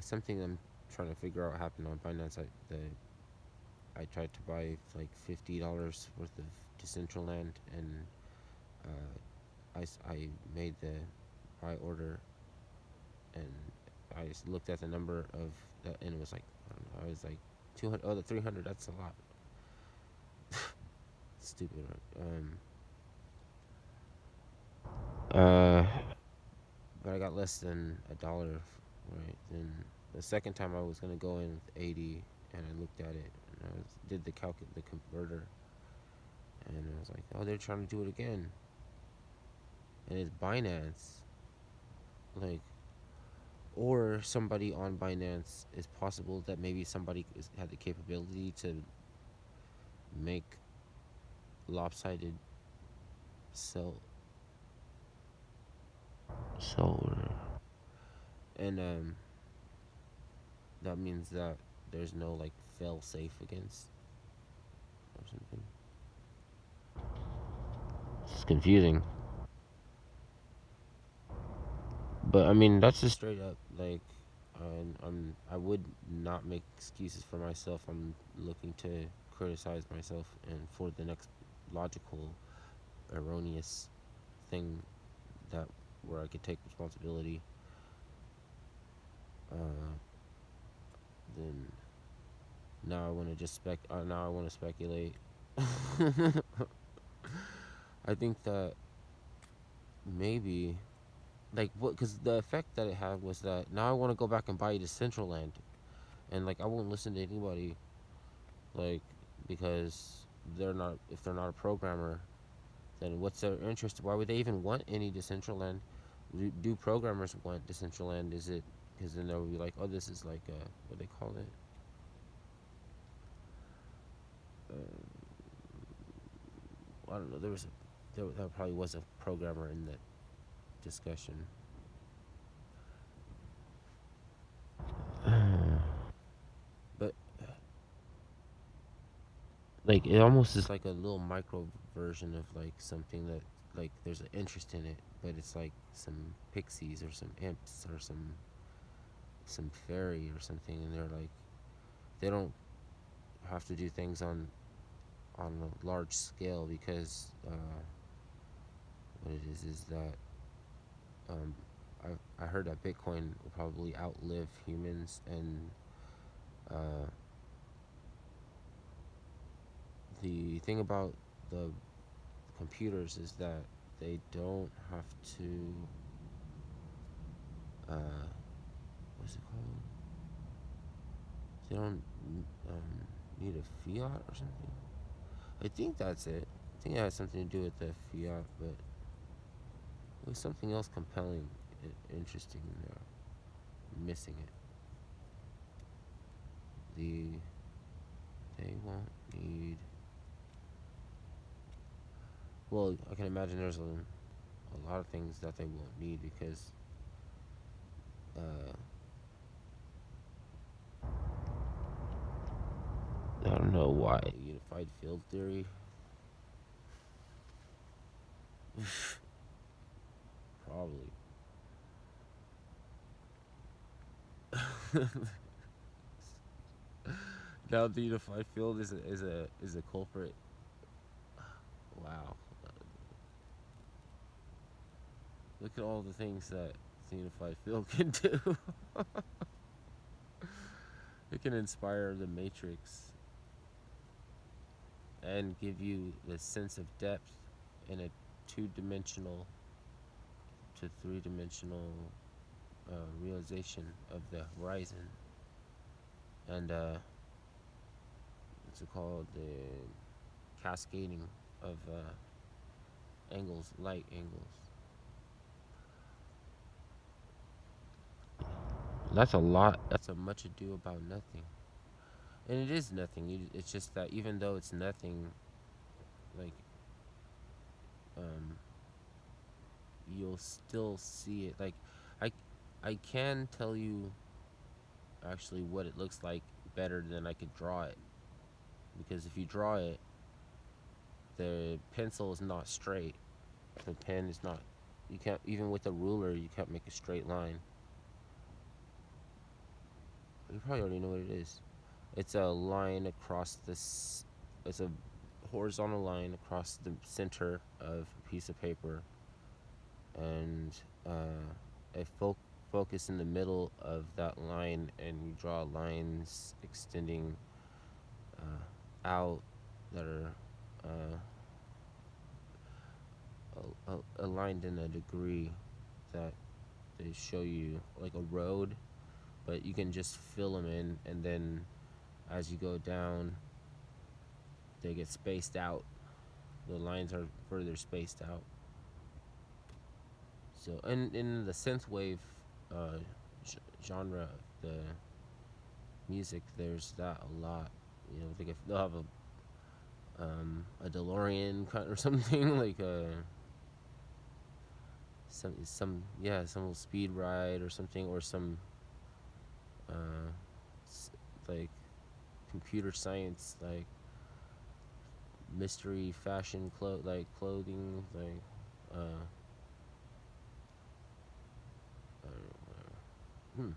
something I'm trying to figure out happened on Binance. I tried to buy like $50 worth of Decentraland, and I made the buy order, and I just looked at the number of and it was like, I don't know, I was like 200. Oh, the 300. That's a lot. Stupid, right? Uh, but I got less than a dollar, right? Then the second time I was gonna go in with 80, and I looked at it, and did the converter, and I was like, oh, they're trying to do it again, and it's Binance, like, or somebody on Binance. It's possible that maybe had the capability to make lopsided sell solar, and that means that there's no like fail safe against or something. It's confusing. But I mean, that's just straight up like, I would not make excuses for myself. I'm looking to criticize myself and for the next logical, erroneous thing that where I could take responsibility. Uh, then now I want to just now I want to speculate. I think that maybe like what because the effect that it had was that now I want to go back and buy the Central Land, and like I won't listen to anybody, like, because they're not if they're not a programmer, then what's their interest? Why would they even want any Decentraland? Do programmers want Decentraland? Is it because then they'll be like, oh, this is like what they call it? I don't know. There probably was a programmer in that discussion. But like it almost is like a little micro version of like something that like there's an interest in it, but it's like some pixies or some imps or some fairy or something, and they're like they don't have to do things on a large scale because what it is that um, I heard that Bitcoin will probably outlive humans, and uh, the thing about the computers is that they don't have to what's it called? They don't need a fiat or something. I think that's it. I think it has something to do with the fiat, but it was something else compelling, interesting in there. I'm missing it. They won't need. Well, I can imagine there's a lot of things that they won't need because uh, I don't know why unified field theory. Probably. Now the unified field is a culprit. Wow. Look at all the things that the unified field can do. It can inspire the matrix and give you the sense of depth in a two-dimensional to three-dimensional realization of the horizon. And what's it called? The cascading of angles, light angles. That's a lot. That's a much ado about nothing. And it is nothing. It's just that even though it's nothing, like um, you'll still see it. Like I, I can tell you actually what it looks like better than I could draw it. Because if you draw it, the pencil is not straight. The pen is not. You can't even with a ruler. You can't make a straight line. You probably already know what it is. It's a line across this. It's a horizontal line across the center of a piece of paper, and a focus in the middle of that line, and you draw lines extending out that are aligned in a degree that they show you like a road, but you can just fill them in, and then as you go down, they get spaced out. The lines are further spaced out. So, and in the synthwave uh, genre, the music, there's that a lot. You know, they they'll have a DeLorean cut or something like some yeah, some little speed ride or something, or some uh, like computer science, like mystery fashion clothing, like uh, uh, hmm.